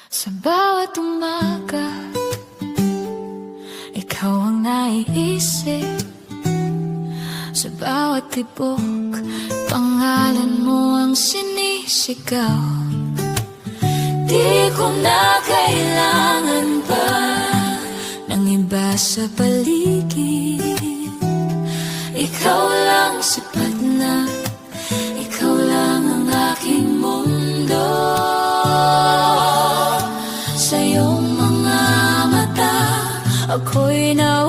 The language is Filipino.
Sa bawat umaga, ikaw ang naiisip. Sa bawat tibok, pangalan mo ang sinisigaw. Di ko na kailangan pa ng iba sa paligid. Ikaw lang sapat na, ikaw lang ang aking mundo. Sa iyong mga mata, ako'y nawawala.